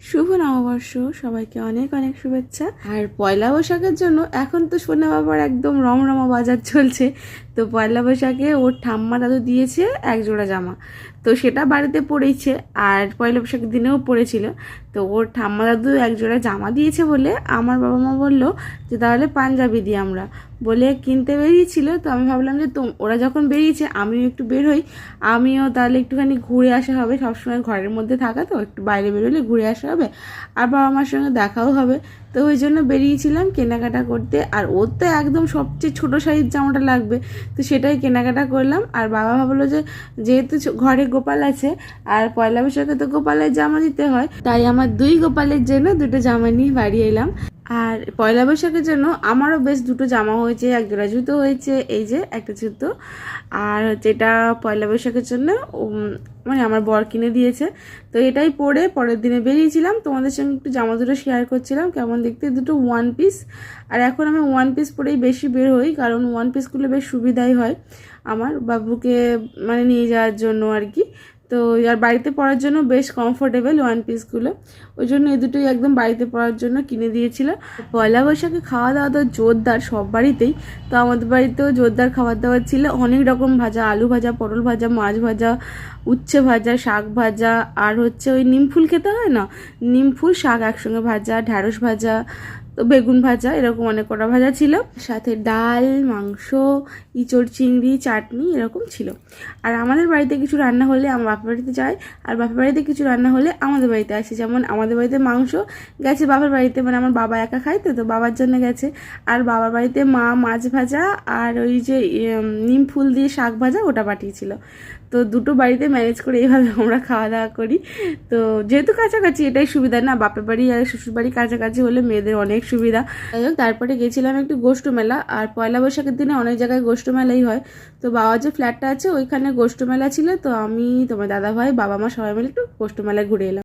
শুভ নববর্ষ, সবাইকে অনেক অনেক শুভেচ্ছা। আর পয়লা বৈশাখের জন্য এখন তো সোনা বাবার একদম রমরমা বাজার চলছে। তো পয়লা বৈশাখে ওর ঠাম্মা দাদু দিয়েছে এক জোড়া জামা, তো সেটা বাড়িতে পরেইছে। আর পয়লা বৈশাখের দিনেও পরেছিল। তো ওর ঠাম্মা দাদু এক জোড়া জামা দিয়েছে বলে আমার বাবা মা বললো যে তাহলে পাঞ্জাবি দিই আমরা, বলে কিনতে বেরিয়েছিল। তো আমি ভাবলাম যে ওরা যখন বেরিয়েছে আমিও একটু বের হই, আমিও তাহলে একটুখানি ঘুরে আসা হবে। সবসময় ঘরের মধ্যে থাকা তো, একটু বাইরে বেরোলে ঘুরে আসা হবে, আর বাবা মার সঙ্গে দেখাও হবে। তো ওই জন্য বেরিয়েছিলাম কেনাকাটা করতে। আর ওর তো একদম সবচেয়ে ছোটো সাইজ জামাটা লাগবে, তো সেটাই কেনাকাটা করলাম। আর বাবা ভাবলো যে যেহেতু ঘরে গোপাল আছে আর পয়লা বৈশাখে তো গোপালের জামা দিতে হয়, তাই আমার দুই গোপালের জন্য দুটো জামা নিয়ে বাড়ি এলাম। আর পয়লা বৈশাখের জন্য আমারও বেশ দুটো জামা হয়েছে, এক জোড়া জুতো হয়েছে, এই যে একটা জুতো। আর যেটা পয়লা বৈশাখের জন্য মানে আমার বর কিনে দিয়েছে। তো এটাই পরে পরের দিনে বেরিয়েছিলাম, তোমাদের সঙ্গে একটু জামা দুটো শেয়ার করছিলাম কেমন দেখতে, দুটো ওয়ান পিস। আর এখন আমি ওয়ান পিস পরেই বেশি বের হই, কারণ ওয়ান পিসগুলো বেশ সুবিধাই হয় আমার বাবুকে মানে নিয়ে যাওয়ার জন্য আর কি। তো আর বাড়িতে পরার জন্য বেশ কমফোর্টেবল ওয়ান পিসগুলো, ওই জন্য এই দুটোই একদম বাড়িতে পরার জন্য কিনে দিয়েছিল। পয়লা বৈশাখে খাওয়া দাওয়া তো জোরদার সব বাড়িতেই, তো আমাদের বাড়িতেও জোরদার খাবার দাবার ছিল। অনেক রকম ভাজা, আলু ভাজা, পটল ভাজা, মাছ ভাজা, উচ্ছে ভাজা, শাক ভাজা, আর হচ্ছে ওই নিমফুল খেতে হয় না, নিমফুল শাক একসঙ্গে ভাজা, ঢ্যাঁড়স ভাজা, তো বেগুন ভাজা, এরকম অনেক কটা ভাজা ছিল। সাথে ডাল, মাংস, ইঁচড় চিংড়ি, চাটনি এরকম ছিল। আর আমাদের বাড়িতে কিছু রান্না হলে আমার বাপের বাড়িতে যায়, আর বাপের বাড়িতে কিছু রান্না হলে আমাদের বাড়িতে আসে। যেমন আমাদের বাড়িতে মাংস গেছে বাপের বাড়িতে, মানে আমার বাবা একা খায় তো বাবার জন্য গেছে। আর বাবার বাড়িতে মা মাছ ভাজা আর ওই যে নিম ফুল দিয়ে শাক ভাজা ওটা পাঠিয়েছিল। তো দুটো বাড়িতে ম্যানেজ করে এইভাবে আমরা খাওয়া দাওয়া করি। তো যেহেতু কাছাকাছি এটাই সুবিধা না, বাপের বাড়ি আর শ্বশুর বাড়ি কাছাকাছি হলে মেয়েদের অনেক সুবিধা। যাই হোক, তারপরে গেছিলাম একটু গোষ্ঠ মেলা। আর পয়লা বৈশাখের দিনে অনেক জায়গায় গোষ্ঠ মেলাই হয়। তো বাবার যে ফ্ল্যাটটা আছে ওইখানে গোষ্ঠ মেলা ছিল, তো আমি, তোমার দাদা ভাই, বাবা মা সবাই মিলে একটু গোষ্ঠ মেলায় ঘুরে এলাম।